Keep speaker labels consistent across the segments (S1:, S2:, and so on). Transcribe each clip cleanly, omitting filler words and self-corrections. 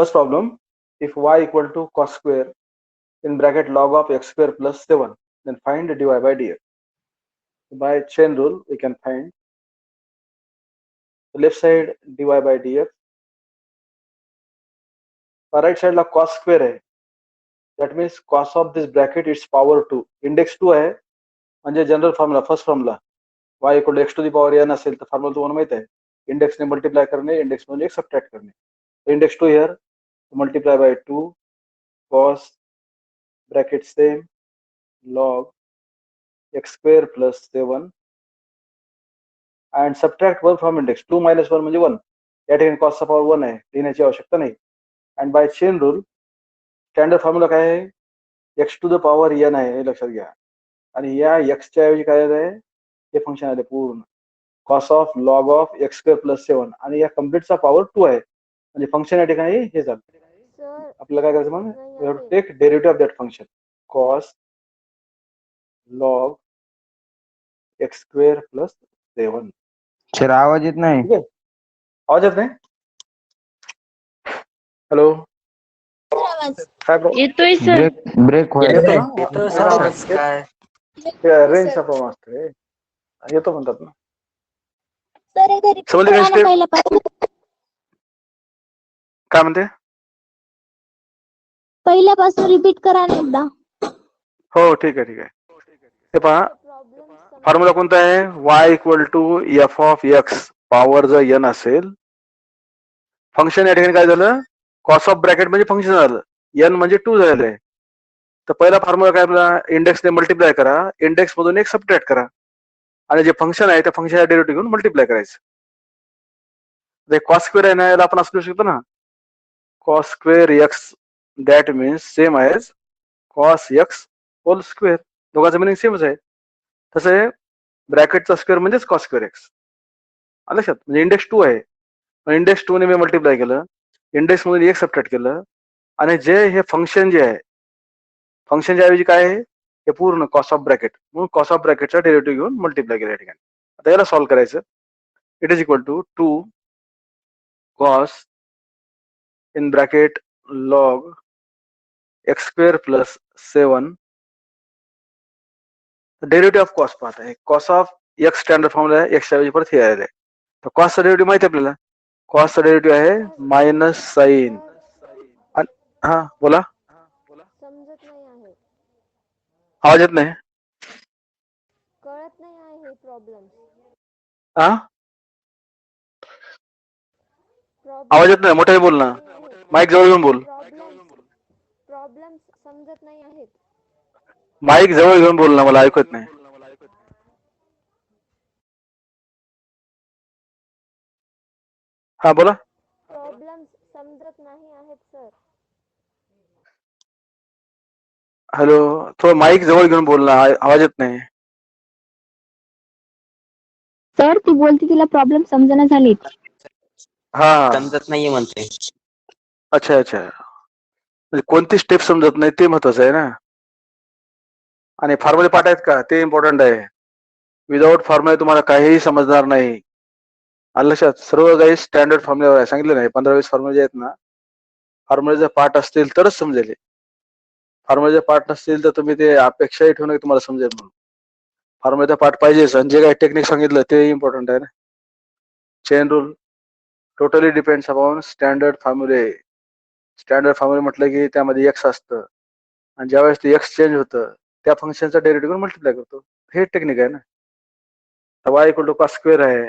S1: First problem, if y equal to cos square in bracket log of x square plus 7, then find dy by dx. By chain rule, we can find the left side dy by dx. Right side La cos square आहे. That means cos of this bracket its power 2. Index 2 आहे म्हणजे general formula first formula y equal to x to the power n असेल तर formula तुम्हाला माहित आहे. इंडेक्सने multiply करणे, index मधून एक सबट्रॅक्ट करणे. Index 2 here multiply by 2 cos bracket same log x square plus 7 and subtract 1 from index. 2 minus 1 म्हणजे 1. या ठिकाणी cos चा पॉवर 1 आहे, लिहिण्याची आवश्यकता नाही. and by chain rule standard formula काय आहे, x to the power n आहे हे लक्षात घ्या. आणि या x च्या ऐवजी काय आहे, हे फंक्शन आले पूर्ण cos of log of x square plus 7 आणि या कंप्लीटचा पॉवर 2 आहे म्हणजे फंक्शन या ठिकाणी हे झालं. आपल्याला काय करायचं मग, we have to take derivative of that function cos log x square plus 7.
S2: Sir आवाज येत नाही.
S1: ठीक आहे, आवाज येत नाही. हॅलो,
S3: येतोय सर.
S2: ब्रेक
S1: येतो काय रेंजचा प्रॉब्लेम असतो, येतो म्हणतात ना. काय म्हणते,
S3: पहिल्यापासून रिपीट करा ना एकदा.
S1: हो ठीक आहे ठीक आहे. हे पहा फॉर्म्युला कोणता आहे, y equal to f of x power जर n असेल, फंक्शन या ठिकाणी काय झालं, कॉस ऑफ ब्रॅकेट म्हणजे फंक्शन झालं, n म्हणजे 2 झालेलं आहे. तर पहिला फॉर्म्युला काय आपला, इंडेक्सने मल्टिप्लाय करा, इंडेक्स मधून एक सबट्रॅक्ट करा आणि जे फंक्शन आहे त्या फंक्शनचा डेरिव्हेटिव्ह घेऊन मल्टिप्लाय करायचं. कॉस स्क्वेअर आहे ना, याला आपण असं लिहू शकतो ना, cos square x that means same as cos x whole square. दोघांचं मिनिंग सेमच आहे. तसं ब्रॅकेटचा स्क्वेअर म्हणजेच कॉस स्क्वेअर एक्स. लक्षात, म्हणजे इंडेक्स 2 आहे, इंडेक्स 2 ने मी मल्टिप्लाय केलं, इंडेक्स मधून एक सबट्रॅक्ट केलं आणि जे हे फंक्शन जे आहे, फंक्शनच्या ऐवजी काय आहे, हे पूर्ण कॉस ऑफ ब्रॅकेट म्हणून कॉस ऑफ ब्रॅकेटचा डेरिव्हेटिव्ह घेऊन मल्टिप्लाय केलं या ठिकाणी. आता याला सॉल्व्ह करायचं. It is equal to 2 cos in bracket log x square plus 7. Derivative of cos पाहत आहे, cos of x standard formula आहे, x च्या ऐवजी परत हे आलेलं आहे. तर कॉसचा डेरिव्हेटिव्ह माहिती आहे आपल्याला, कॉसचा डेरिव्हेटिव्ह आहे मायनस साइन. हा बोला,
S3: समजत नाही आहे,
S1: आवाज येत नाही.
S3: कळत नाही आहे हे प्रॉब्लेम.
S1: हा आवाज येत नाही, मोठ्याने बोल ना, माईक जवळ घेऊन बोल.
S3: प्रॉब्लेम समजत नाही आहेत.
S1: माईक जवळ घेऊन बोल ना, मला ऐकू येत नाही. हा बोला.
S3: प्रॉब्लेम समजत नाही आहेत सर.
S1: हॅलो, थोडं माईक जवळ घेऊन बोल ना, आवाज येत नाही.
S3: सर ती बोलती तिला प्रॉब्लेम समजना झालीत.
S1: हा
S4: समजत नाहीये म्हणते.
S1: अच्छा अच्छा, म्हणजे कोणती स्टेप समजत नाही ते महत्वाचं आहे ना. आणि फॉर्म्युले पाठ आहेत का ते इम्पॉर्टंट आहे. विदाउट फॉर्म्युले तुम्हाला काहीही समजणार नाही. लक्षात, सर्व काही स्टँडर्ड फॉर्म्युल्यावर आहे, सांगितलं नाही. 15-20 फॉर्म्युले आहेत ना, फॉर्म्युले जर पाठ असतील तरच समजेल. फॉर्म्युले पाठ नसतील तर तुम्ही ते अपेक्षाही ठेवून तुम्हाला समजेल म्हणून. फॉर्म्युलेचा पाठ पाहिजेच आणि जे काही टेक्निक सांगितलं ते इम्पॉर्टंट आहे ना. Chain rule totally depends upon standard फॉर्म्युले. स्टँडर्ड फॉर्म्युले म्हटलं की त्यामध्ये एक्स असतं आणि ज्यावेळेस ते एक्स चेंज होतं त्या फंक्शनचा डेरिव्हेटिव्ह मल्टिप्लाय करतो. हे टेक्निक आहे ना. y equal to cos square आहे,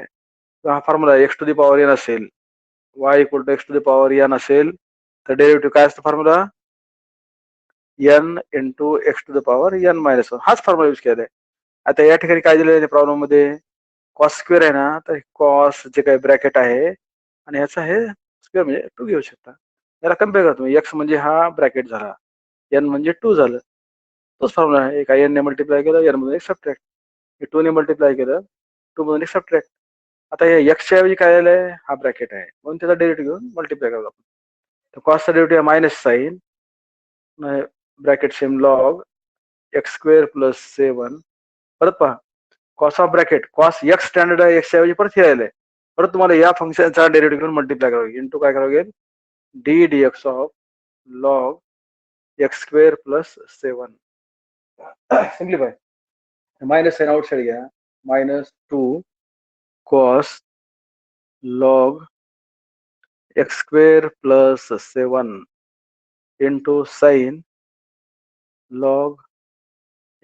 S1: हा formula x to the power n असेल, y equal to x to the power n असेल तर डेरिव्हेटिव्ह काय असतं formula, n into x to the power n minus 1. हाच फॉर्म्युला यूज केलाय. आता या ठिकाणी काय दिलेलं आहे प्रॉब्लेम मध्ये, कॉस स्क्वेअर आहे ना, तर कॉस जे काही ब्रॅकेट आहे आणि ह्याचा हे स्क्वेअर म्हणजे 2 घेऊ शकता. याला कम्पेअर करतो, एक्स म्हणजे हा ब्रॅकेट झाला, n म्हणजे 2 झालं. तोच फॉर्म्युला आहे, एका n ने मल्टिप्लाय केलं, n मधून एक सबट्रॅक्ट, 2 ने मल्टिप्लाय केलं, 2 मधून एक सबट्रॅक्ट. आता हे x च्या ऐवजी काय आलंय, हा ब्रॅकेट आहे म्हणून त्याचा डेरिव्हेटिव्ह घेऊन मल्टिप्लाय करतो आपण. तर कॉसचा derivative minus sine bracket same log x square plus 7. परत पहा, cos of bracket cos x standard आहे, एक्स च्या ऐवजी परत हे आलंय, परत तुम्हाला या फंक्शनचा डेरिव्हेटिव्ह घेऊन मल्टिप्लाय करावं लागेल. इंटू काय करावं लागेल, d d x of log x square plus 7. Simplify. Minus sine outside घ्या. -2 cos log x square plus 7 into sin log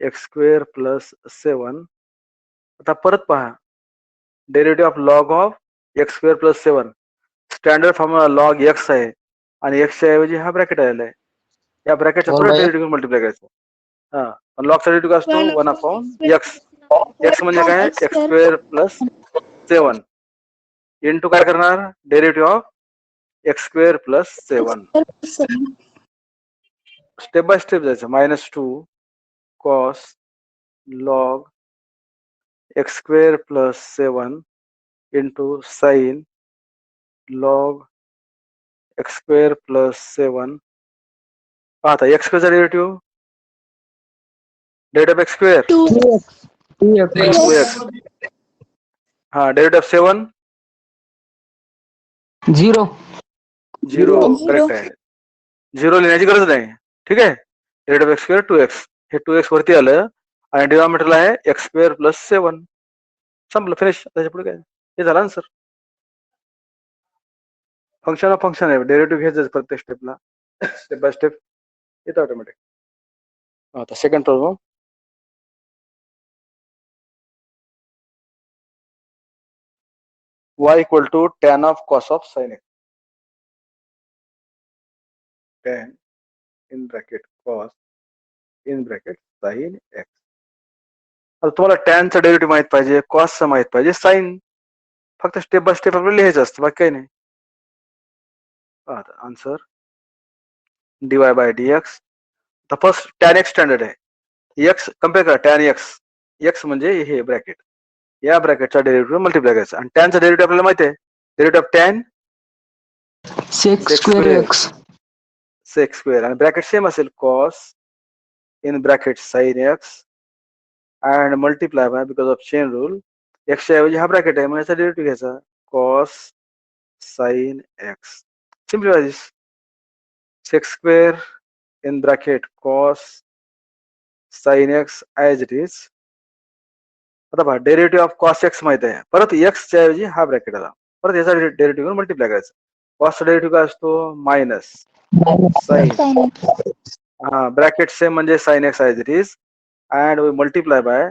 S1: x square plus 7. आता परत पहा. Derivative of log of x square plus 7. Standard formula log x आहे आणि x च्या ऐवजी हा bracket आलेला आहे. या ब्रॅकेटचा परत डेरिव्हेटिव्ह मल्टिप्लाय करायचं. हा, लॉगचा डेरिव्हेटिव्ह असतो 1/x. एक्स म्हणजे काय? एक्स स्क्वेअर प्लस 7 इंटू काय करणार? Derivative of x square plus 7. Step by step जायचं. -2 cos log x square plus 7 into sin log x square plus 7. आता x स्क्वेअरचा डेरिव्हेटिव्ह x square 2x. हा, derivative 7
S2: 0.
S1: 0. Correct आहे. 0 लिहिण्याची गरज नाही. ठीक आहे. Derivative x square 2x. हे 2x वरती आलं आणि डिनॉमिनेटरला आहे x square plus 7. संपलं, फिनिश. त्याच्या पुढे काय? हे झालं ना सर. फंक्शन ऑफ फंक्शन आहे. डेरिव्हेटिव्ह घ्यायचं प्रत्येक स्टेपला. स्टेप बाय स्टेप येतं ऑटोमॅटिक. आता second problem. y equal to tan of cos of sin x. Tan in bracket cos in bracket sin x. आता तुम्हाला टॅनचं डेरिव्हेटिव्ह माहित पाहिजे, कॉसचं माहित पाहिजे, साइन. फक्त स्टेप बाय स्टेप आपल्याला लिहायचं असतं, बाकी काही नाही. Answer dy by dx. तर फर्स्ट टॅन एक्स स्टँडर्ड आहे. एक्स कम्पेअर करा. Tan x. एक्स म्हणजे हे ब्रॅकेट. या ब्रॅकेटचा डेरिव्हेटिव्ह मल्टिप्लाय करायचा. आणि टॅनचा डेरिव्हेटिव्ह आपल्याला माहिती आहे. Derivative of tan
S2: sec square x.
S1: Sec square आणि ब्रॅकेट सेम असेल. Cos in bracket sine x and multiply by because of chain rule एक्सच्या ऐवजी हा ब्रॅकेट आहे म्हणजे याचा डेरिव्हेटिव्ह घ्यायचा. Cos sine x. Simplify this. Sec square in bracket cos sine x as it is. आता पहा, डेरिव्हेटिव्ह ऑफ कॉस एक्स माहित आहे. परत एक्सच्या ऐवजी हा ब्रॅकेट आला. परत याचा डेरिव्हेटिव्ह मल्टिप्लाय करायचा. कॉसचा डेरिव्हेटिव्ह काय असतो? Minus sine. हा, ब्रॅकेट सेम म्हणजे sine x as it is and we multiply by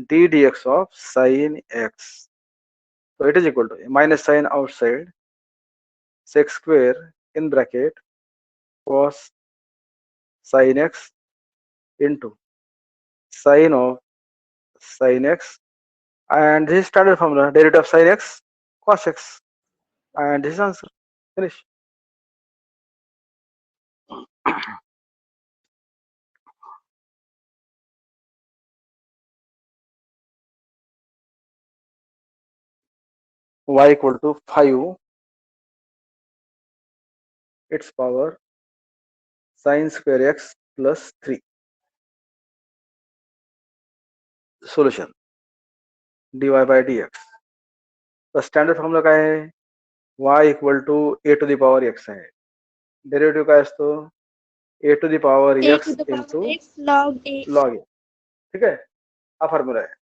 S1: d d x of sine x. So it is equal to minus sign outside sec square in bracket cos sin x into sin of sin x, and this is standard formula, derivative of sin x cos x, and this is answer. Finish. Y equal to 5 its power sin square x plus 3. Solution dy by dx. The standard formula काय आहे? y equal to a to the power x आहे. Derivative काय असतो? a to the power x into log a. ठीक आहे. हा formula आहे.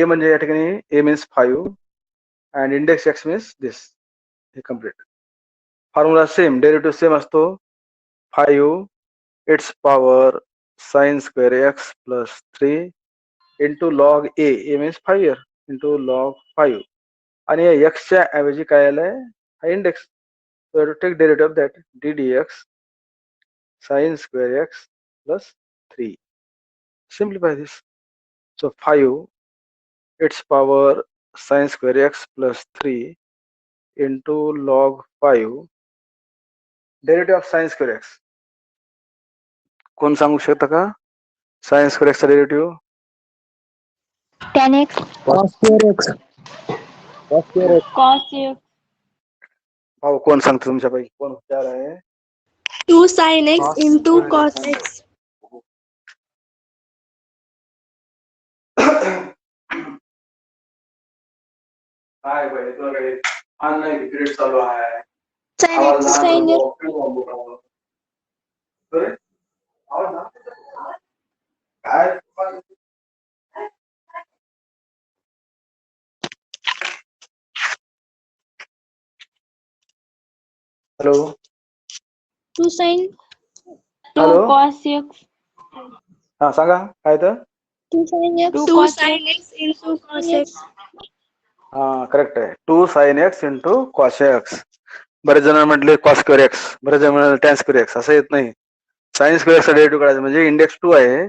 S1: ए म्हणजे या ठिकाणी A means 5 and index x means this. हे complete. Formula same, derivative same असतो. 5 its power sine square x plus 3 into log A. A means 5 year into log 5. आणि एक्सच्या ऐवजी काय आलंय? हा index. Take derivative of that d d x sine square x plus 3. Simplify this. So 5 its power sin square x plus 3 into log 5 derivative of sin square x. कोण सांगू शकता का? sin square x चा derivative?
S3: tan x
S2: cos square x.
S3: cos x
S1: हो, कोण सांगतो तुमच्यापैकी? कोण हुशार आहे?
S4: 2 sin x into cos x.
S1: काय पाहिजे तुला? काय ऑनलाईन पिरियड चालू आहे.
S4: Sin
S1: आवाज
S4: x.
S1: लहान
S4: Sin x.
S1: नको. बरं? आवाज लहान नको. काय hello
S4: 2 sin.
S3: 2
S1: hello
S3: cos x.
S1: हा सांगा काय तर
S4: 2 sin x.
S3: 2
S4: 2
S3: cos
S4: sin
S3: x.
S4: x into cos x.
S1: हा करेक्ट आहे. 2 sin x into cos x. बरेच जण म्हटले cos square x, बरेच जण म्हणाले tan square x. असं येत नाही. sin square x चा डेरिव्हेटिव्ह काढायचं म्हणजे इंडेक्स 2 आहे,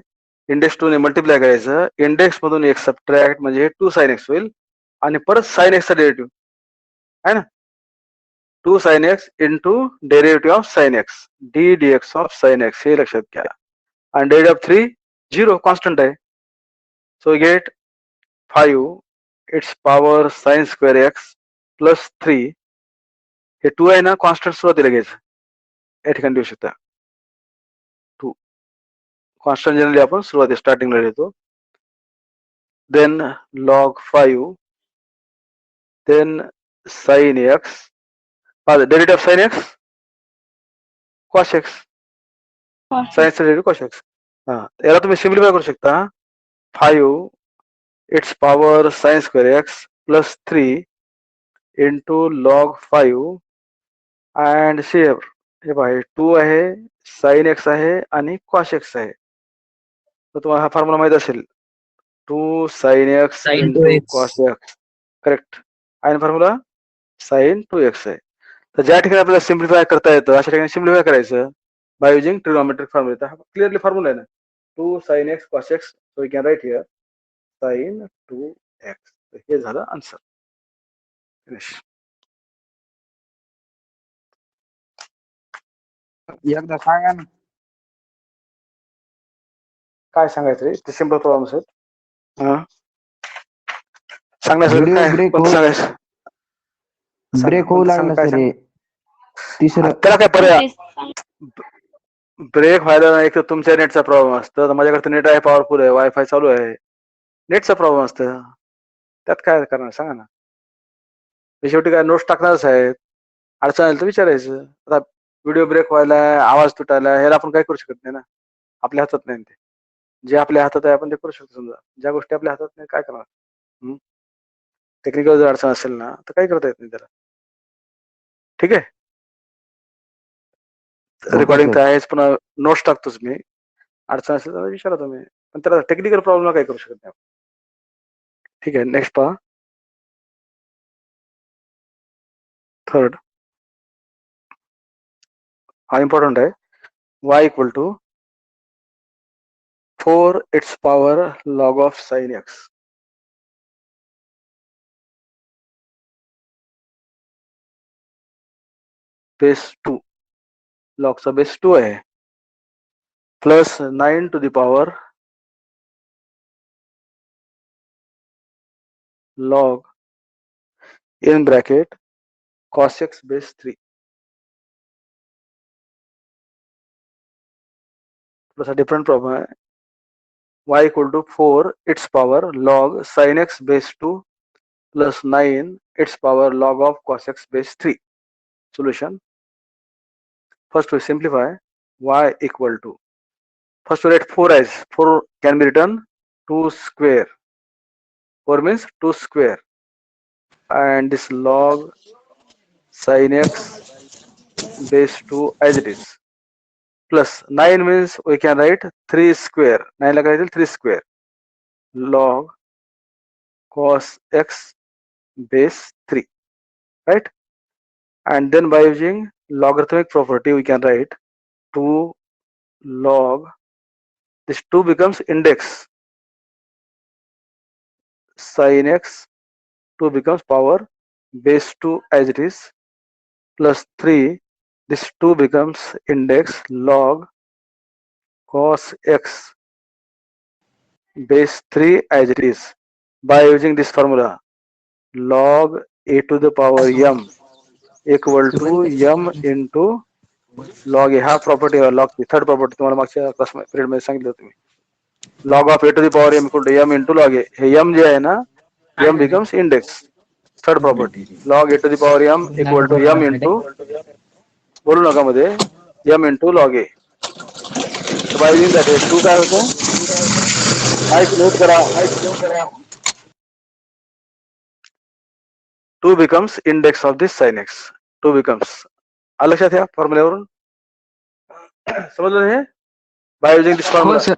S1: इंडेक्स 2 ने मल्टिप्लाय करायचं, इंडेक्स मधून एक सबट्रॅक्ट म्हणजे 2 sin x होईल आणि परत sin x चा डेरिव्हेटिव्ह आहे ना, 2 sin x into derivative of sin x D dx of sin x हे लक्षात घ्या. आणि डेरिव्हेटिव्ह ऑफ 3 0 कॉन्स्टंट आहे. सो gate 5 its power sin square x plus 3 हे 2 आहे ना कॉन्स्टंट सुरुवातीला घ्यायचं, या ठिकाणी देऊ शकता 2 कॉन्स्टंट जनरली आपण सुरुवाती स्टार्टिंगला लिहितो. Then log 5 then sin x derivative of sin x cos x sin चा डेरिव्हेटिव्ह cos x. हा याला तुम्ही सिम्प्लिफाय करू शकता. 5 its power sin square x plus 3 into log 5 and share हे पहा 2 आहे, sin x आहे आणि cos x आहे. तर तुम्हाला हा फॉर्म्युला माहित असेल, 2 sin x
S2: Sin
S1: into
S2: 2x.
S1: cos x correct आहे फॉर्म्युला sin 2x आहे. तर ज्या ठिकाणी आपल्याला सिम्प्लिफाय करता येतं अशा ठिकाणी सिम्प्लिफाय करायचं बाय युजिंग ट्रिग्नोमेट्रिक फॉर्म्युला. हा क्लिअरली फॉर्म्युला आहे ना, 2 sin x cos x, so we can write here sin 2x. हे झालं आन्सर. फिनिश.
S2: एकदा सांगा ना.
S1: काय सांगायचं रे, ते सिम्पल प्रॉब्लेम्स आहेत. हा सांगण्यासारखं
S2: व्हिडिओ
S1: काय
S2: ब्रेक
S1: कोणतं
S2: हो
S1: सांगायचं सांगा,
S2: ब्रेक होऊ
S1: कोणतं सांगा,
S2: लागला
S1: काय
S2: सर
S1: सांगा.
S2: हे तिसरं.
S1: त्याला काय पर्याय,
S3: तेच सांग.
S1: ब्रेक व्हायला नाही, एक तर तुमच्या नेटचा प्रॉब्लेम असतं, तर माझ्याकडे नेट आहे, पॉवरफुल आहे, वायफाय चालू आहे, नेटचा प्रॉब्लेम असतं, त्यात काय करणार सांगा ना. मी शेवटी काय नोट्स टाकणारच आहेत, अडचण आली तर विचारायचं. आता व्हिडिओ ब्रेक व्हायला, आवाज तुटायला, ह्याला आपण काय करू शकत नाही ना, आपल्या हातात नाही ते. जे आपल्या हातात आहे आपण ते करू शकतो. समजा ज्या गोष्टी आपल्या हातात नाही काय करणार, टेक्निकल जर अडचण असेल ना तर काही करता येत नाही त्याला. ठीक आहे,
S2: ओके
S1: रेकॉर्डिंग
S2: सर.
S1: तर आहेच, पुन्हा नोट्स टाकतोच मी, अडचण असेल तर विचारा तुम्ही, पण त्याला टेक्निकल प्रॉब्लेम काही करू शकत नाही. ठीक आहे, नेक्स्ट पहा. थर्ड हा इम्पॉर्टंट आहे. y equal to 4 its power log of sin x. Base 2 लॉगचा बेस 2 आहे, plus 9 to the power log in bracket cos x base 3. थोडासा डिफरंट प्रॉब्लेम आहे. y equal to 4 its power log sin x base 2 plus 9 its power log of cos x base 3. Solution. First we simplify. Y equal to, first we write 4 as 4 can be written 2 square. 4 means 2 square, and this log sin x base 2 as it is, plus 9 means we can write 3 square. 9 like 3 square log cos x base 3, right? And then by using logarithmic property we can write 2 log, this 2 becomes index sin x, 2 becomes power base 2 as it is, plus 3, this 2 becomes index log cos x base 3 as it is. By using this formula, log a to the power m equal to m into log a, हा property log ची third property तुम्हाला मागच्या class period मध्ये सांगितलं होतं मी. log of a to the power m equal to m into log a. Hey m जे आहे ना, m becomes index third property log a to the power m equal to m into बोलू नका मध्ये m into log a. By using that to काय होतं note करा 2 becomes index of this sin x. 2 becomes लक्षात या फॉर्म्युल्यावरून समजलं हे बाय युजिंग दिस
S2: हो
S1: फॉर्म्युला.
S2: सर.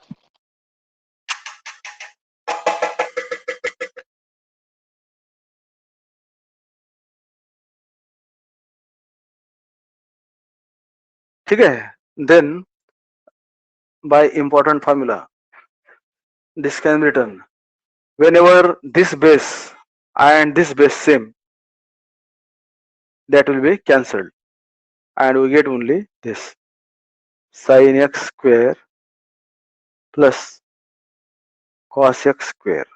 S1: ठीक आहे. Then by important formula this can be written whenever this base and this base same, that will be cancelled and we get only this sin x square plus cos x square.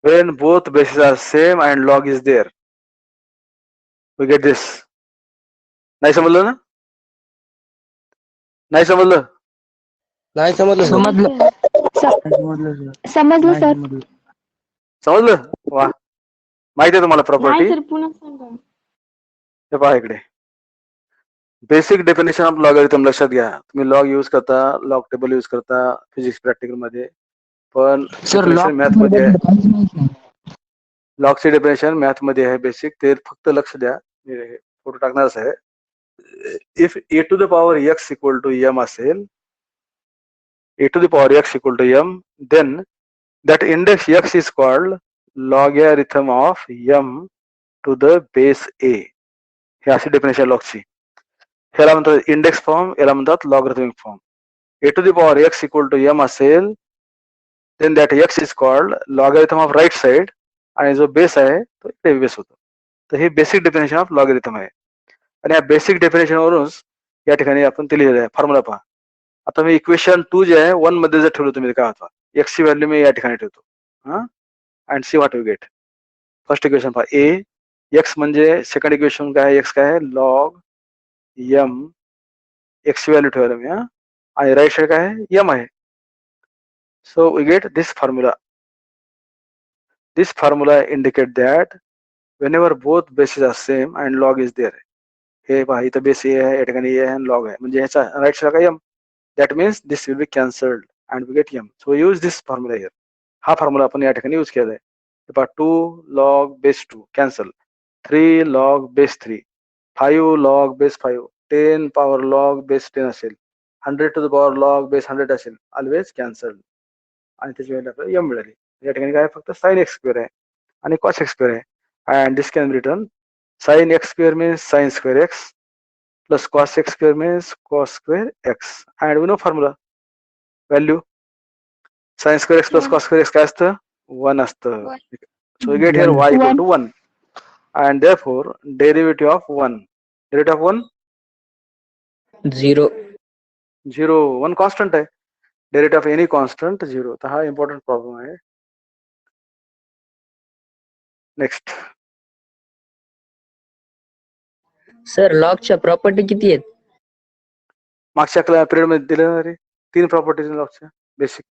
S1: When both bases are same and log is there, we get this. नाही समजलं ना? नाही समजलं?
S5: नाही समजलं sir.
S2: समजलं.
S3: समजलं
S2: समजलं
S3: सर.
S2: सर.
S1: समजलं? वा, माहिती आहे तुम्हाला
S3: नाही
S1: प्रॉपर्टी.
S3: सर पुन्हा सांगा.
S1: हे पहा इकडे बेसिक डेफिनेशन ऑफ लॉगरिथम लक्षात घ्या. तुम्ही लॉग यूज करता, लॉग टेबल यूज करता फिजिक्स प्रॅक्टिकल मध्ये, पण
S2: सर
S1: डेफिनेशन मॅथ मध्ये आहे.
S2: काहीच माहित नाही.
S1: लॉगचे डेफिनेशन मॅथ मध्ये आहे बेसिक, ते फक्त लक्ष द्या. मी फोटो टाकणारच आहे. If A to the power x equal to M असेल, A to the power x equal to M, then that index x is called logarithm of M to the base A. हे अशी definition लॉगची. ह्याला म्हणतात index form, याला म्हणतात logarithmic form. A to the power x equal to M असेल, then that x is called logarithm of right side, आणि जो बेस आहे तो इकडे बेस होतो. तर हे बेसिक डेफिनेशन ऑफ लॉगरिथम आहे. आणि या बेसिक डेफिनेशन वरूनच या ठिकाणी आपण ते लिहिलेलं आहे. फॉर्म्युला पहा. आता मी इक्वेशन 2 जे आहे 1 मध्ये जर ठेवलं तुम्ही काय होता, एक्स ची व्हॅल्यू मी या ठिकाणी ठेवतो. And see what you get. First equation पहा, ए एक्स म्हणजे सेकंड इक्वेशन काय आहे, एक्स काय आहे लॉग एम, एक्स ची व्हॅल्यू ठेवलं मी. आणि राईट साइड काय आहे एम आहे. So we get this formula. This formula indicate that whenever both bases are same and log is there. हे पहा इथं बेस ए आहे, या ठिकाणी ए आहे आणि लॉग आहे, म्हणजे ह्याचा राईट साइड काय m. That means this will be cancelled and we get m. So use this formula here. हा फॉर्म्युला आपण या ठिकाणी यूज केला आहे. पहा 2 log base 2 cancel, 3 log base 3, 5 log base 5, 10 power log base 10 असेल, 100 to the power log base 100 असेल, always cancelled. आणि त्याची व्हॅल्यू आपल्याला एम मिळाली. या ठिकाणी काय फक्त साइन एक्स स्क्वेअर आहे आणि कॉस एक्स स्क्वेअर आहे. And this can be written sine x square means sine square x plus cos x square means cos square x. And we know formula value sine square x plus cos square x काय असतं 1 असतं. So we get here y equal to 1 and therefore derivative of 1, derivative of 1
S5: 0.
S1: 0. 1 constant आहे. Derivative of any constant 0. तर हा important problem आहे. Next.
S5: Sir लॉगच्या property किती आहेत?
S1: मागच्या पिरियड मध्ये दिले ना रे 3 प्रॉपर्टीज लॉगच्या. बेसिक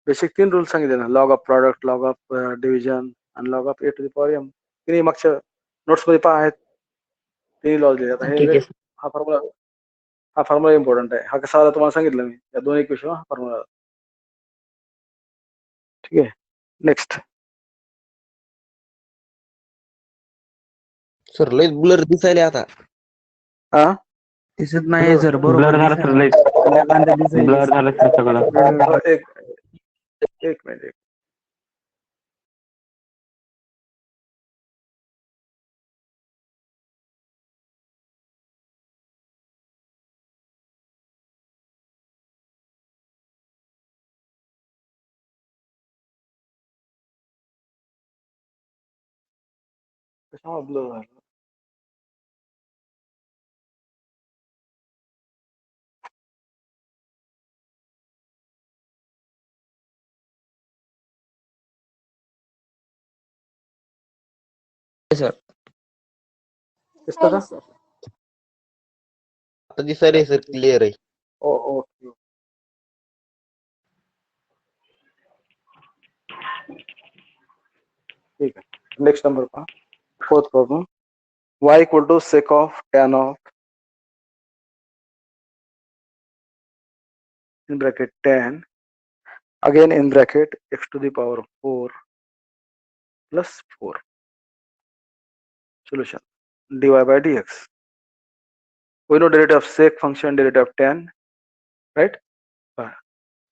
S1: बेसिक 3 रूल सांगितले ना, log of product, log of division आणि log of A to the power M. तिन्ही मागच्या नोट्स मध्ये पहा आहेत. तिन्ही लॉज लिहिले. आता
S5: ठीक आहे.
S1: हा फॉर्म्युला इम्पॉर्टंट आहे. हा कसा आला तुम्हाला सांगितलं मी, या दोन इक्वेशन हा फॉर्म्युला. ठीक आहे. नेक्स्ट.
S5: सर लय ब्लर दिसायले आता.
S1: हा
S2: दिसत नाही सर. बरोबर
S6: झालं सर लय ब्लर झालं सर सगळं.
S1: एक मिनिट. कशामुळे ब्लर झालं?
S5: सर
S1: दिसतं का?
S5: आता दिसायले सर क्लिअर आहे.
S1: ओके. ठीक आहे. Next number, fourth problem. Y equal to sec of tan of in bracket tan, again in bracket x to the power 4 plus 4. Solution dy by dx. We know derivative of sec function, derivative of tan, right?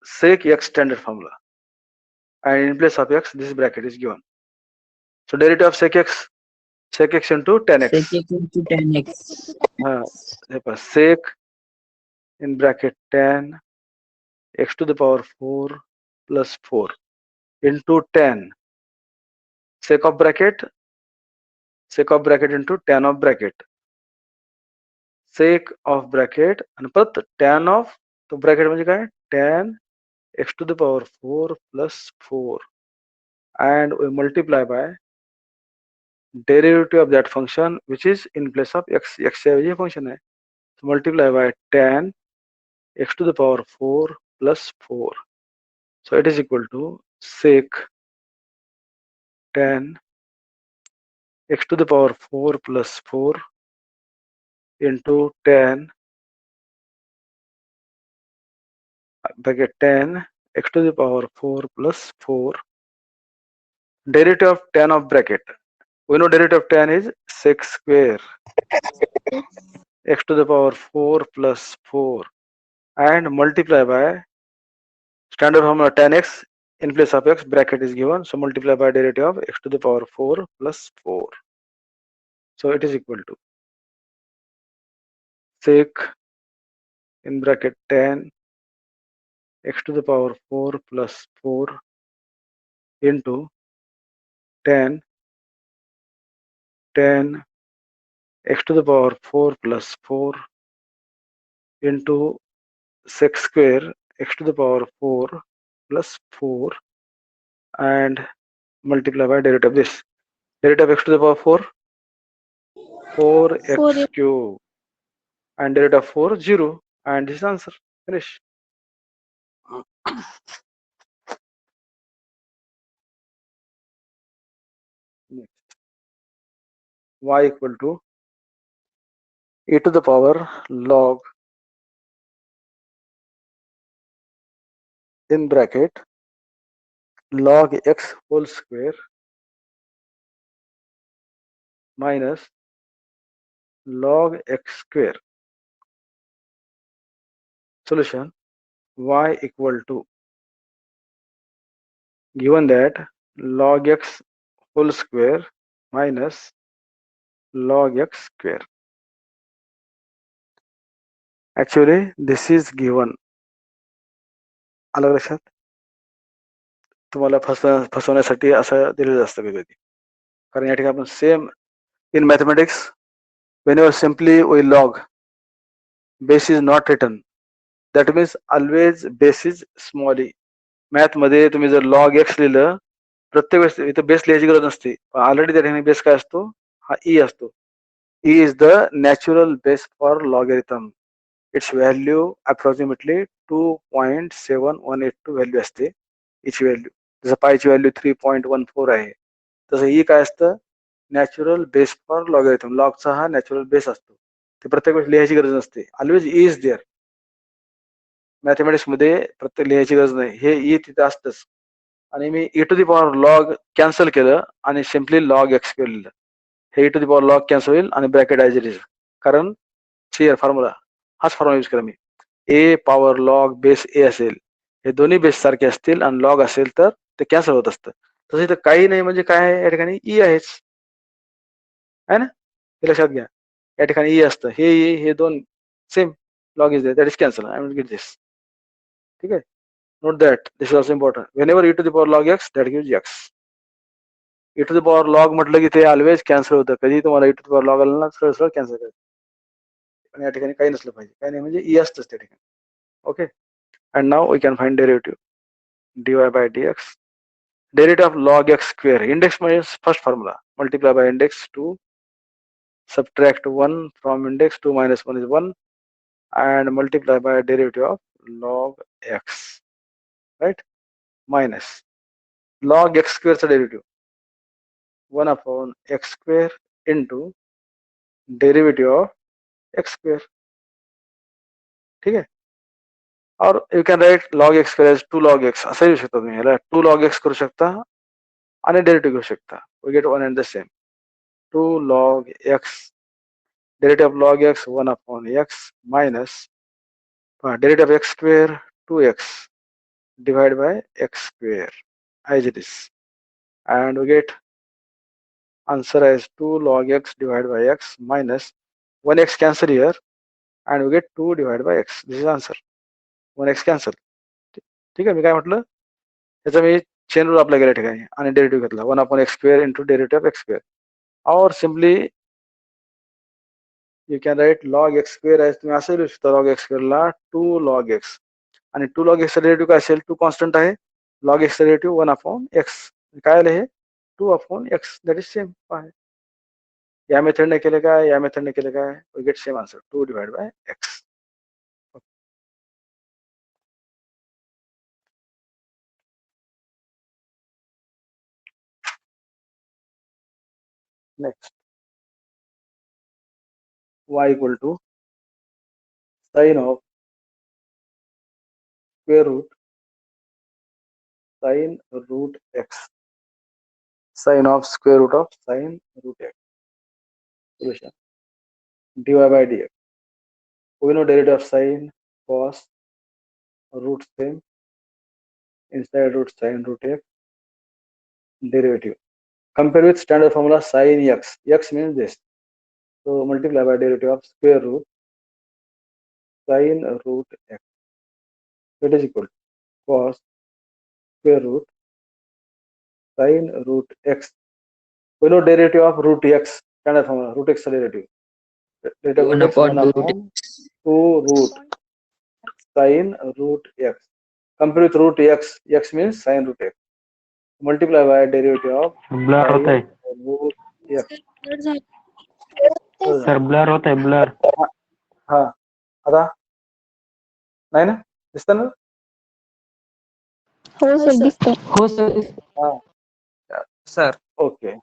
S1: Sec x standard formula, and in place of x this bracket is given. So derivative of sec x into tan x.
S5: Sec x into tan x.
S1: Sec in bracket tan x to the power 4 plus 4 into tan sec of bracket into tan of bracket, sec of bracket आणि परत tan of तो bracket म्हणजे काय, tan x to the power 4 plus 4 and we multiply by derivative of that function which is in place of x. x ऐवजी function है, so multiply by tan x to the power 4 plus 4. So it is equal to sec tan x to the power 4 plus 4 into tan bracket tan x to the power 4 plus 4 derivative of tan of bracket. We know derivative of tan is sec square x to the power 4 plus 4 and multiply by standard formula tan x in place of x bracket is given, so multiply by derivative of x to the power 4 plus 4. So it is equal to sec in bracket tan x to the power 4 plus 4 into tan x to the power 4 plus 4 into sec square x to the power 4 plus 4 and multiply by derivative of this. Derivative of x to the power 4, 4x
S4: 4x.
S1: cube and derivative of 4, 0, and this is answer. Finish. Next. Y equal to e to the power log in bracket log x whole square minus log x square. Solution y equal to, given that log x whole square minus log x square. Actually this is given. आलं लक्षात? तुम्हाला फसवण्यासाठी असं दिलेलं असतं कधी, कारण या ठिकाणी आपण same in mathematics whenever simply we log, base is not written, that means always base is small e. Math मध्ये तुम्ही जर log x लिहिलं प्रत्येक वेळेस इथं बेस लिहायची गरज नसते, ऑलरेडी त्या ठिकाणी बेस काय असतो, हा e असतो. E is the natural base for logarithm. Its value approximately 2.7182 value असते ईच व्हॅल्यू. जसं पायची व्हॅल्यू 3.14 आहे, तसं ई काय असतं, नॅचरल बेस फॉर लॉगरिथम. लॉगचा हा नॅचरल बेस असतो, ते प्रत्येक वेळेस लिहायची गरज नसते. Always e is there. Mathematics मध्ये प्रत्येक लिहायची गरज नाही, हे ई तिथे असतंच. आणि मी e to the power log cancel केलं आणि सिम्पली लॉग एक्स लिहिलं, हे e to the power log cancel होईल आणि ब्रॅकेट ॲज इट इज, कारण क्लिअर फॉर्म्युला हाच फॉर्म्युला यूज करा. मी A power log base A असेल, हे दोन्ही बेस सारखे असतील आणि लॉग असेल तर ते कॅन्सल होत असतं. तसं इथं काही नाही म्हणजे काय आहे, या ठिकाणी ई आहेच, आहे ना, हे लक्षात घ्या. या ठिकाणी ई असतं, हे ई हे दोन same, log is that is cancel. I will get this. ठीक आहे, note that this is also important. Whenever e to the power log x that gives x. E to the power log म्हटलं की ते always cancel होतं. कधी तुम्हाला e to the power log आलं ना, सरळ सरळ कॅन्सल करायचं. पण या ठिकाणी काही नसलं पाहिजे, काही नाही म्हणजे ई असतंच त्या ठिकाणी. Okay, and now we can find derivative dy by dx. Derivative of log x square, index means first formula, multiply by index 2, subtract 1 from index, 2 minus 1 is 1, and multiply by derivative of log x, right, minus log x square चा derivative. 1 upon x square into derivative of x square. ठीक आहे. और you can write log x square as 2 log x असं लिहू शकता तुम्ही. याला 2 log x करू शकता आणि डेरिव्हेटिव्ह घेऊ शकता. We get one and the same. 2 log x, derivative of log x 1 upon x minus derivative of x square 2x divided by x square as it is, and we get answer as 2 log x divided by x minus 1x cancel here, and we get 2 divided by x. This is answer. 1x cancel. ठीक आहे. मी काय म्हटलं, त्याचा मी chain rule apply केल्या ठिकाणी आणि derivative घेतला 1 upon x square into derivative of x square, or simply you can write log x square as तुम्ही असं लिहू शकता log x square ला 2 log x, आणि 2 log x चा डेरिव्हेटिव्ह काय असेल, 2 कॉन्स्टंट आहे, log x चा डेरिव्हेटिव्ह 1 upon x, काय आलं हे 2 upon x, that is same आहे. या मेथडने केले काय, या मेथडने केले काय, we get same answer 2 divided by x. Next, y equal to sin of square root sin root x, sin of square root of sin root x, solution dy by dx. We know derivative of sin, cos, root same, inside root sin root x, derivative. Compare with standard formula sin x. X means this. So multiply by derivative of square root sin root x. That is equal to cos square root sin root x. We know derivative of root x. Standard formula root x derivative. Derivative of
S5: 1
S1: root x
S5: upon
S1: 1
S5: 2
S1: upon 2 root sin root x. Compare with root x. X means sin root x. Multiply by derivative of
S6: blur होत आहे
S1: sin root x.
S6: Sir, blur होत आहे blur.
S1: हा आता नाही ना, दिसतं ना.
S3: हो सर दिसतं.
S2: हो सर.
S1: हा
S2: sir
S1: okay,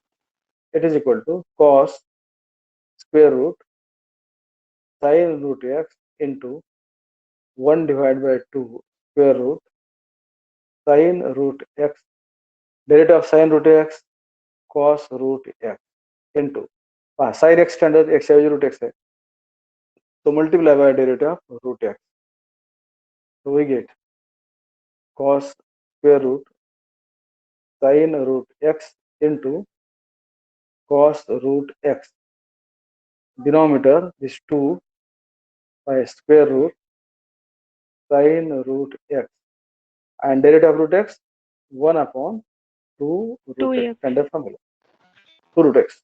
S1: it is equal to cos square root sin root x into 1 divided by 2 square root sin root x, derivative of sin root x cos root x into sin x standard x ऐवजी root x है, so multiply by derivative of root x, so we get cos square root sin root x into cos root x, denominator this 2 by square root sin root x, and derivative of root x 1 upon 2 root x, standard formula 2 root x,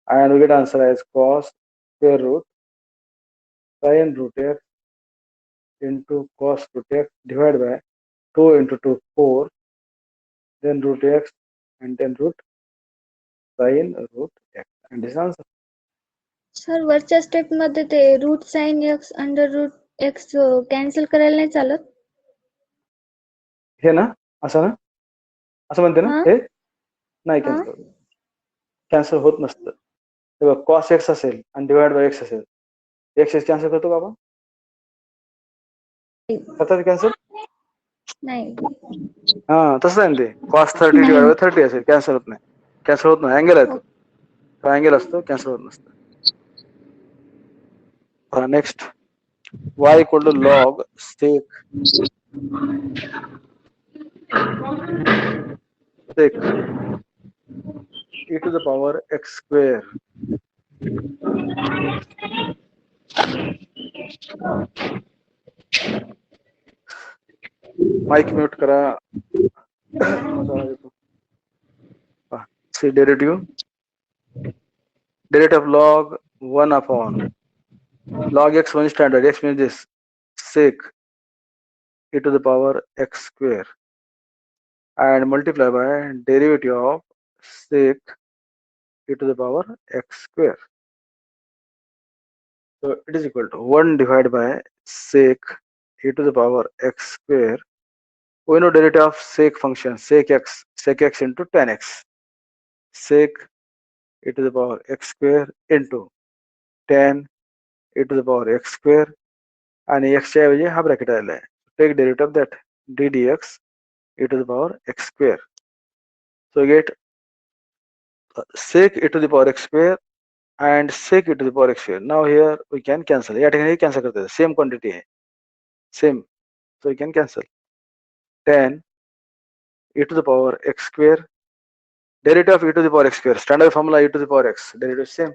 S1: and we get answer as cos square root sin root x into cos root x divided by 2 into 2 4, then root x and then root sin root x, and this answer.
S4: Sir वरच्या step मध्ये ते root sine x under root x cancel करायला नाही चालत.
S1: हे ना असं ना, असं म्हणते ना,
S4: हा?
S1: हे नाही
S4: हा?
S1: कॅन्सल होत नसतं. तेव्हा cos x असेल आणि डिवाइड बाय x असेल, x कॅन्सल करतो का आपण, करतात कॅन्सल.
S4: नाही.
S1: हा तसं आहे ना ते, cos 30 डिवाइड बाय 30 असेल, कॅन्सल होत नाही, कॅन्सल होत नाही, अँगल आहे तो, अँगल असतो, कॅन्सल होत नसतं. Next, y equal to log sec e to the power x square mic mute करा. see derivative of log 1 upon log x 1 standard, x means this sec e to the power x square, and multiply by derivative of sec e to the power x square, so it is equal to 1 divided by sec e to the power x square. We know derivative of sec function sec x into tan x, sec e to the power x square into tan e to the power x square आणि x च्या ऐवजी हा bracket आलेला आहे. Take derivative of that d dx e to the power x square. So you get sec e to the power x square and sec e to the power x square. Now here we can cancel. या ठिकाणी cancel करता येतं. Same quantity आहे. Same. So you can cancel. Tan e to the power x square. Derivative of e to the power x square. Standard formula e to the power x. Derivative same.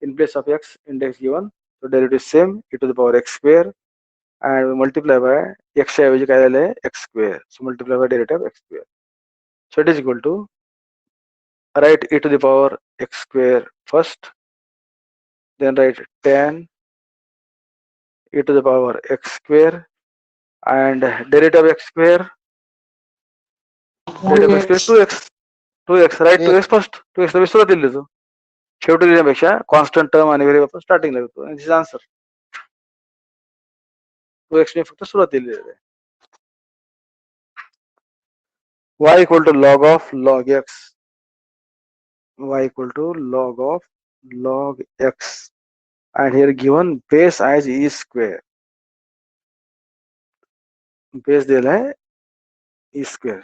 S1: In place of x, index given. So derivative same e to the power x square. And we multiply by x च्या ऐवजी काय झालंय x square. So multiply by derivative of x square. So it is equal to write e to the power x square first. Then write tan e to the power x square and derivative of x square. Derivative of x square 2x. 2x right 2x first. 2x ला सुरुवातीला लिहितो. शेवटी लिहिण्यापेक्षा constant term आणि variable स्टार्टिंगला लिहितो. आणि this answer. 2x ने फक्त सुरुवातीला लिहिलेलं आहे. y equal to log of log x. Y equal to log of log x. And here given base as e square. Base दिला है e square.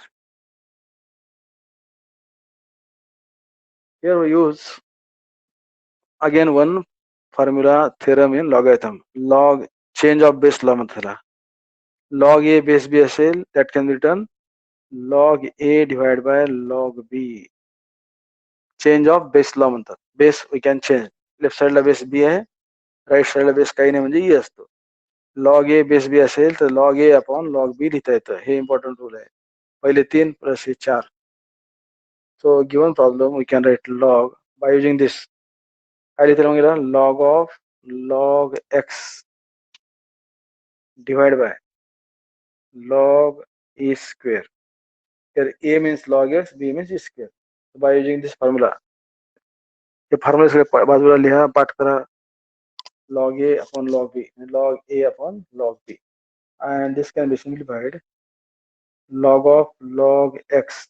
S1: Here we use again one formula theorem in logarithm. Log change of base law म्हणतात. Log a base b असेल that can be written log a divided by log b. Change of base law म्हणतात. Base we can change. Left side La base b आहे. Right side ला base काही नाही म्हणजे e असतो. log a base b असेल तर log a upon log b लिहिता येतं. हे इम्पॉर्टंट रूल आहे. पहिले 3 plus hey 4. So given problem we can write log by using this. काय लिहिता मग log of log x divided by log e square. Here a means log x, b means e square. So by using this formula, हे formula सगळे बाजूला लिहा, पाठ करा. log a upon log b, log a upon log b, and this can be simplified. Log of log x,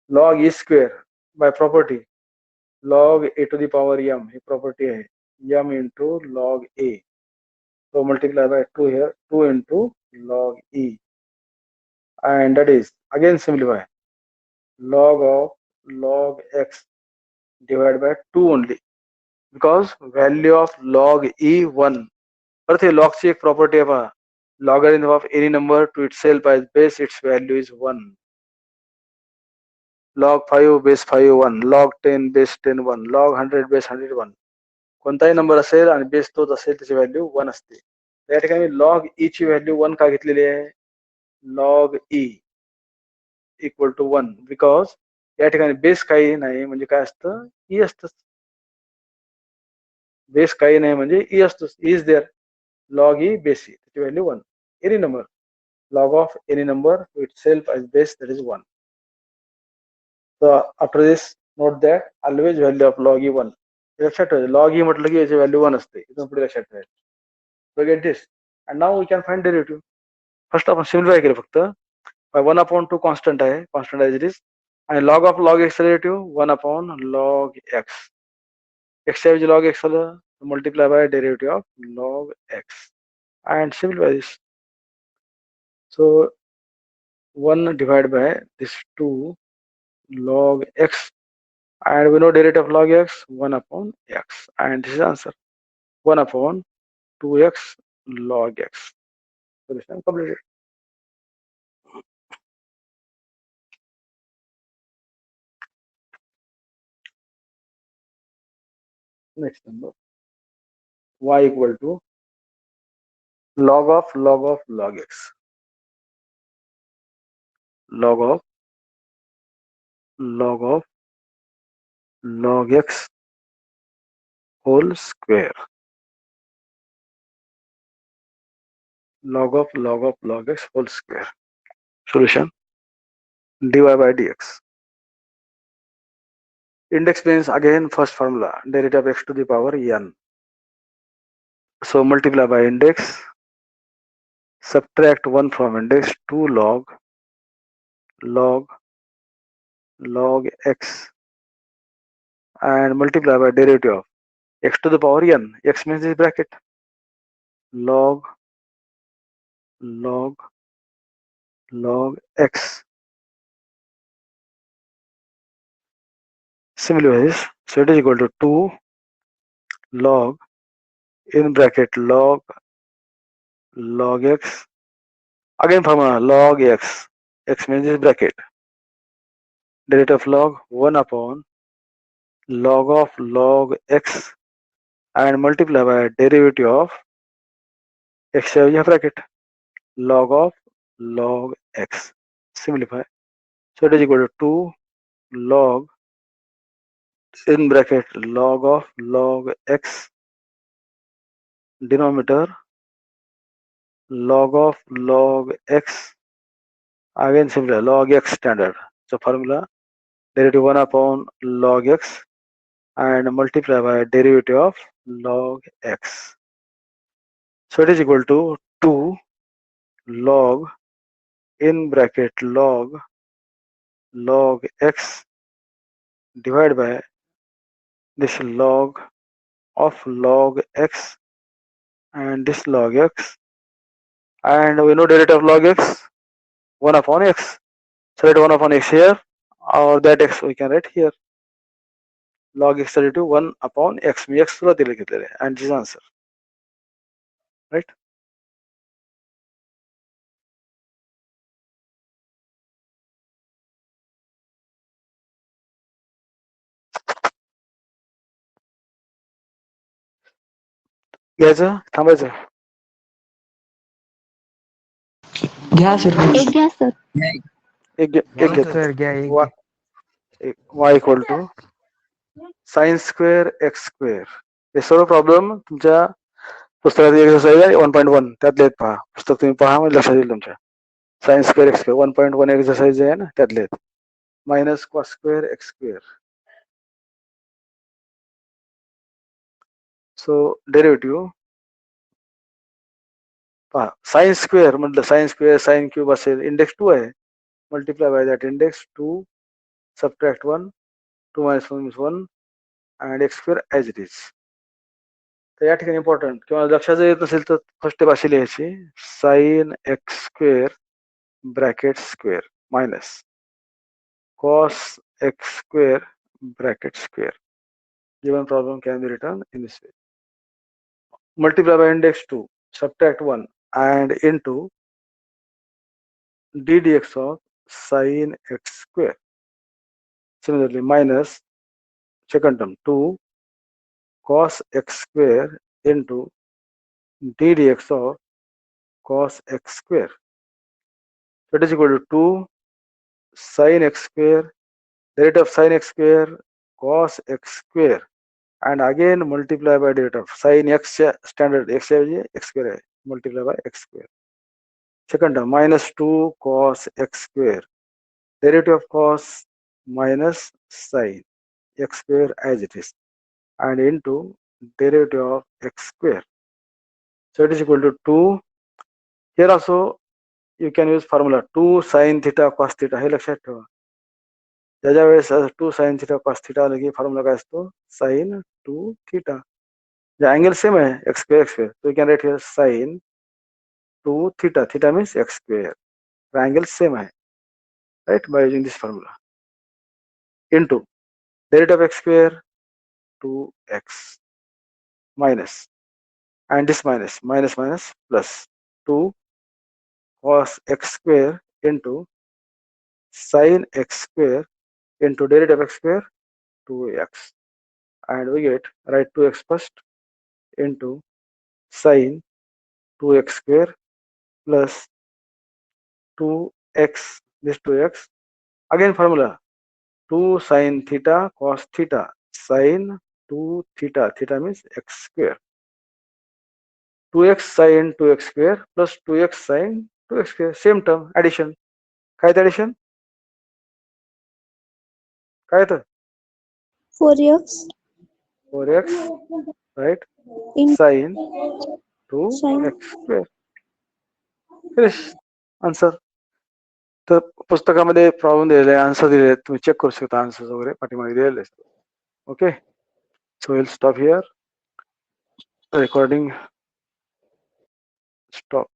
S1: log e square by property. Log a to the power m, hey property है, m into log a. So multiply by 2 here, 2 into log e, and that is again simplify. Log of log x divided by 2 only, because value of log e 1. परत हे log ची एक property आहे पहा. Logarithm of any number to itself as base, its value is 1. Log 5 base 5 1, log 10 base 10 1, log 100 base 100 1. कोणताही number असेल आणि base तोच असेल त्याची व्हॅल्यू 1 असते. या ठिकाणी log e ची व्हॅल्यू 1 का घेतलेली आहे? log e equal to 1, because या ठिकाणी बेस काही नाही म्हणजे काय असतं, e असतं. बेस काही नाही म्हणजे e असतो. e is there. log e base e, त्याची value 1. Any number, log of any number to itself as base, that is 1. So after this, note that always value of log e 1. लक्षात ठेवायचं, log e म्हटलं की याची value 1 असते. इथून पुढे लक्षात ठेवायचं. So get this, and now we can find derivative. First आपण सिम्प्लिफाय केलं फक्त. 1/2 कॉन्स्टंट आहे, कॉन्स्टंट ॲज इट इज, आणि log of log x derivative 1/log x. x च्या ऐवजी log x आलं, multiply by derivative of log x and simplify this. So 1 divided by this 2 log x, and we know derivative of log x 1/x, and this is answer 1/2x log x. Solution completed. Next number, y equal to log of log x, log of log x whole square, log of log x whole square. Solution, dy by dx. Index means again first formula, derivative of x to the power n. So multiply by index, subtract 1 from index, 2 log log x and multiply by derivative of x to the power n. X means this bracket. Log x. Similarly, so it is equal to 2 log in bracket log x. Again formula log x. X means this bracket. Derivative of log 1 upon log of log x and multiply by derivative of x bracket log of log x. Simplify. So it is equal to 2 log in bracket log of log x denominator log of log x again similar log x standard. So formula derivative 1 upon log x and multiply by derivative of log x. So it is equal to 2 log in bracket log x divided by this log of log x and this log x, and we know derivative of log x 1 upon x. So write 1 upon x here, or that x we can write here. Log x derivative 1 upon x. Me x सुरुवातीला घेतलेले आहे and this is answer. Right? घ्यायचं थांबायचं.
S2: घ्या sir
S3: एक घ्या sir.
S1: एक घेतो.
S2: सर घ्या एक
S1: y y equal to sin square x square. Hey serve problem तुमच्या पुस्तकातील एक्सरसाइज आहे 1.1 त्यातले आहेत पहा. पुस्तक तुम्ही पहा म्हणजे लक्षात येईल तुमच्या. sin square x square 1.1 exercise आहे ना त्यातले आहेत. minus cos square x square. So derivative पहा sin square म्हटलं sin square sin cube असेल इंडेक्स 2 आहे. Multiply by that index 2 subtract 1 2 minus 1 is 1 and x square as it is. तर या ठिकाणी इम्पॉर्टंट किंवा लक्षात जर येत नसेल तर फर्स्ट स्टेप अशी लिहायची sin x square bracket square minus cos x square bracket square. Given problem can be written in this way. Multiply by index 2 subtract 1 and into d dx of sin x square. Similarly minus second term 2 cos x square into d dx of cos x square. So it is equal to 2 sin x square derivative of sin x square cos x square and again multiply by derivative of sin x standard x square है multiply by x square. Second term minus 2 cos x square derivative of cos minus sin x square as it is and into derivative of x square. So it is equal to 2. Here also you can use formula 2 sin theta cos theta. हे लक्षात ठेवा. ज्या वेळेस 2 sin theta cos theta आलं की formula काय असतो sin 2 theta. The angle same है x square. So you can write here sin 2 theta. Theta means x square. The angle same है, right? By using this formula into derivative of x square 2x minus and this minus plus 2 cos x square into sin x square into derivative of x square 2x and we get write 2x first into sin 2x square plus 2x this 2x again formula 2 sin theta cos theta sin 2 theta. Theta means x square. 2x sin 2x square plus 2x sin 2x square. Same term addition. काय ते addition? काय तर
S4: 4x
S1: 4x right
S4: in
S1: sin 2
S4: sin
S1: x square. Finish. Answer. तर पुस्तकामध्ये problem दिलेले आहे, answer दिलेले आहेत, तुम्ही चेक करू शकता आन्सर वगैरे पाठीमागे दिलेले आहेत. Okay, so will stop here. Recording stop.